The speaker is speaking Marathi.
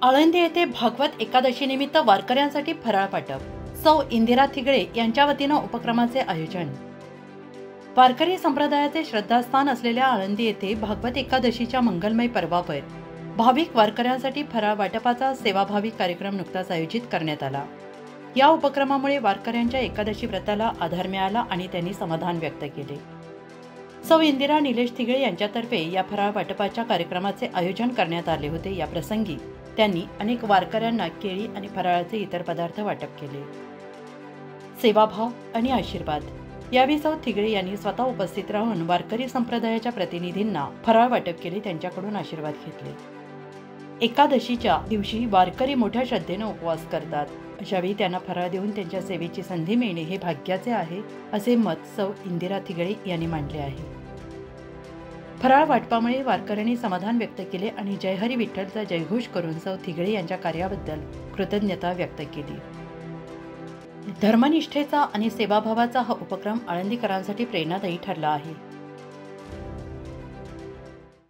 आळंदी येथे भागवत एकादशी निमित्त वारकऱ्यांसाठी फराळ वाटप। सौ इंदिरा थिगळे यांच्या वतीनं उपक्रमाचे आयोजन। वारकरी संप्रदायाचे श्रद्धास्थान असलेल्या आळंदी येथे भागवत एकादशीच्या मंगलमय पर्वावर भाविक वारकऱ्यांसाठी फराळ वाटपाचा सेवाभावी कार्यक्रम नुकताच आयोजित करण्यात आला। या उपक्रमामुळे वारकऱ्यांच्या एकादशी व्रताला आधार मिळाला आणि त्यांनी समाधान व्यक्त केले। सौ इंदिरा निलेश थिगळे यांच्यातर्फे या फराळ वाटपाच्या कार्यक्रमाचे आयोजन करण्यात आले होते। या प्रसंगी त्यांनी अनेक वारकऱ्यांना केळी आणि फराळाचे इतर पदार्थ वाटप केले। सेवाभाव आणि आशीर्वाद यावेळी सौ थिगळे यांनी स्वतः उपस्थित राहून वारकरी संप्रदायाच्या प्रतिनिधींना फराळ वाटप केले, त्यांच्याकडून आशीर्वाद घेतले। एकादशीच्या दिवशी वारकरी मोठ्या श्रद्धेने उपवास करतात, अशावेळी त्यांना फराळ देऊन त्यांच्या सेवेची संधी मिळणे हे भाग्याचे आहे, असे मत सौ इंदिरा थिगळे यांनी मांडले आहे। फराळ वाटपामुळे वारकऱ्यांनी समाधान व्यक्त केले आणि जय हरी विठ्ठलचा जयघोष करून सौ थिगळे यांच्या कार्याबद्दल कृतज्ञता व्यक्त केली। धर्मनिष्ठेचा आणि सेवाभावाचा हा उपक्रम आळंदीकरांसाठी प्रेरणादायी ठरला आहे।